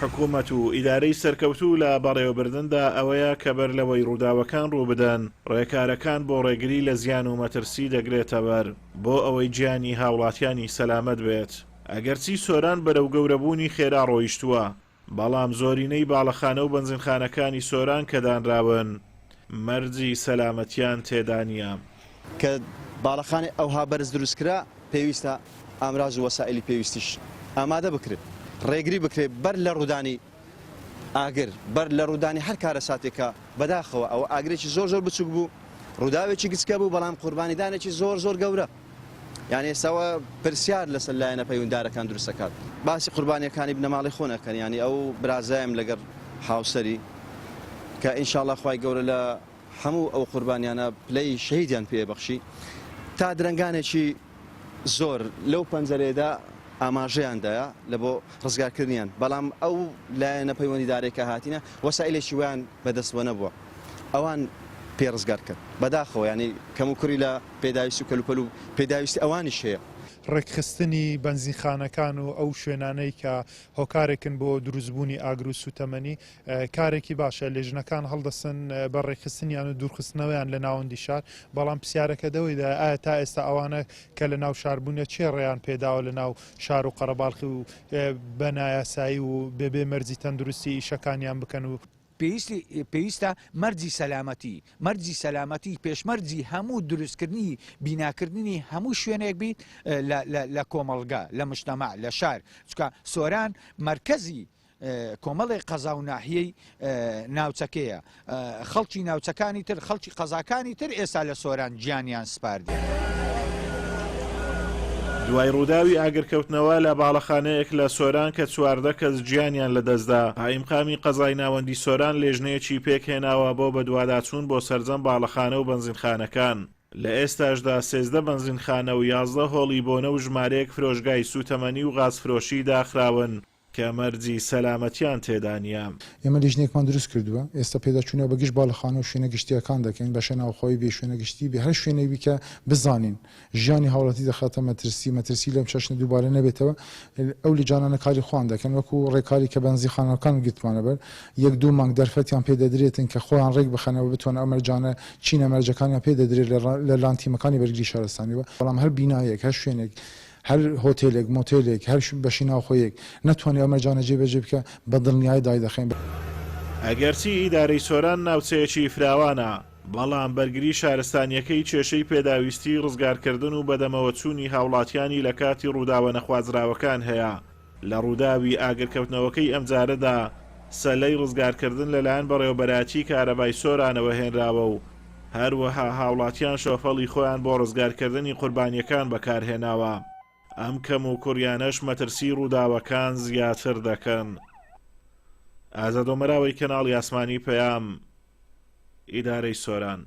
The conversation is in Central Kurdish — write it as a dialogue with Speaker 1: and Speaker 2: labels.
Speaker 1: حکوومەت و ئیدارەی سەرکەوتوو لە بەڕێوەبردندا ئەوەیە کە بەر لەوەی ڕووداوەکان ڕووبدەن ڕێکارەکان بۆ ڕێگری لە زیان و مەترسی دەگرێتە بەر بۆ ئەوەی گیانی هاوڵاتیانی سەلامەت بێت. ئەگەرچی سۆران بەرەو گەورەبوونی خێرا ڕۆیشتووە، بەڵام زۆرینەی باڵەخانە و بەنزینخانەکانی سۆران کە دانراون مەرجی سەلامەتیان تێدا نییە.
Speaker 2: کە باڵەخانە ئەوها بەرز دروستکرا پێویستە ئامراز و وەسائلی پێویستیش ئامادە بکرێت، ڕێگری بکرێت بەر لە ڕوودانی ئاگر، بەر لە ڕوودانی هەر کارە ساتێکە بەداخەوە ئەوە ئاگرێکی زۆر زۆر بچوک بوو، ڕووداوێکی گچکە بوو، بەڵام قوربانیدانێکی زۆر زۆر گەورە. یعنی ئێستاوە پرسیار لەسەر لایەنە پەیوەنددارەکان دروستەکات. باسی قوربانیەکانی بنەماڵی خۆ نەکەن، ینی ئەو برازایم لەگەر هاوسەری کە ئینشاءڵڵا خوای گەورە لە هەموو ئەو قوربانیانە پلەی شەهیدیان پێبەخشی، تا درەنگانێکی زۆر لەو پەنجەرەیەدا ئاماژەیاندایە لە بۆ ڕزگارکردنیان، بەڵام ئەو لایەنە پەیوەندیدارێکە هاتینە وەسائلێکی ویان بەدەستوە نەبووە، ئەوان پێ ڕزگار کرد. بەداخەوە ینی کەم و کوڕی لە پێداویست و کەلوپەل و پێداویستی ئەوانیش هەیە.
Speaker 3: ڕێکخستنی بەنزینخانەکان و ئەو شوێنانەی کە هۆکارێکن بۆ دروستبوونی ئاگر و سوتەمەنی کارێکی باشە، لێژنەکان هەڵدەستن بە ڕێکخستنیان و دوورخستنەوەیان لە ناوەندی شار، بەڵام پرسیارەکە دەوەیدا ئایا تا ئێستا ئەوانە کە لە ناو شاربوونە چێ ڕێیان پێداوە لە ناو شار و قەرەباڵقی و بەنایاسایی و بێبێ مەرجی تەندروستی ئیشەکانیان بکەن و
Speaker 4: پێویستە مەرجی سەلامەتی پێشمەرجی هەموو دروستکردنی بیناکردنی هەموو شوێنێک بیت لە کۆمەڵگا، لە مجتەمع، لە شار. چونکە سۆران مەرکەزی کۆمەڵی قەزا و ناحیەی ناوچەکەیە، خەڵکی ناوچەکانی تر، خەڵکی قەزاکانی تر ئێستا لە سۆران گیانیان سپاردی.
Speaker 1: دوای ڕووداوی ئاگرکەوتنەوە لە باڵەخانەیەک لە سۆران کە 14 کەس گیانیان لەدەستدا، قایمقامی قەزای ناوەندی سۆران لێژنەیەکی پێکهێناوە بۆ بەدواداچوون بۆ سەرجەم باڵەخانە و بەنزینخانەکان. لە ئێستاشدا 13 بەنزینخانە و 11 هۆڵی بۆنە و ژمارەیەک فرۆشگای سوتەمەنی و غازفرۆشی داخراون کە مەرجی سەلامەتیان تێدا نییە.
Speaker 5: ئێمە لیژنێکمان دروست کردووە، ئێستا پێداچوونەوە بە گشت باڵەخانە و شوێنە گشتیەکان دەکەین، بەشە ناوخۆی بێ شوێنە گشتی بێ هەر شوێنەی کە بزانین ژیانی هاوڵاتی دەخاتە مەترسی لەم چەشنە دووبارە نەبێتەوە. ئەو لیجانانە کاری خۆیان دەکەن، وەکو ڕێکاری کە بەنزینخانەکان گوتمانە بەر 1-2 مانگ دەرفەتیان پێدەدرێتن کە خۆیان ڕێک بخەنەوە بتوان ئەو مەرجانە چینە مەرجەکانیان پێدەدرێت لە لانتیمەکانی بەرگری شارستانیەوە. بەڵام هەر بینایەک، هەر شوێنێک، هەر هۆتێلێک، مۆتێلێک، هەر بەشی ناوخۆیەک نەتوانێت ئەو مەرجانە جێبەجێ بکە بە دڵنیایی دای دەخەین.
Speaker 1: ئەگەرچی ئیدارەی سۆران ناوچەیەکی فراوانە، بەڵام بەرگری شارستانیەکەی کێشەی پێداویستی ڕزگارکردن و بەدەمەوە چوونی هاوڵاتیانی لە کاتی ڕووداوە نەخوازراوەکان هەیە. لە ڕووداوی ئاگرکەوتنەوەکەی ئەمجارەدا سەلەی ڕزگارکردن لەلایەن بەڕێوەبەراتی کارەبای سۆرانەوە هێنراوە و هەروەها هاوڵاتیان شۆفەڵی خۆیان بۆ ڕزگارکردنی قوربانیەکان بەکارهێناوە. ئەم کەم و کوڕیانەش مەترسی ڕووداوەکان زیاتر دەکەن. ئازادۆمەراوی کەناڵی ئاسمانی پەیام، ئیدارەی سۆران.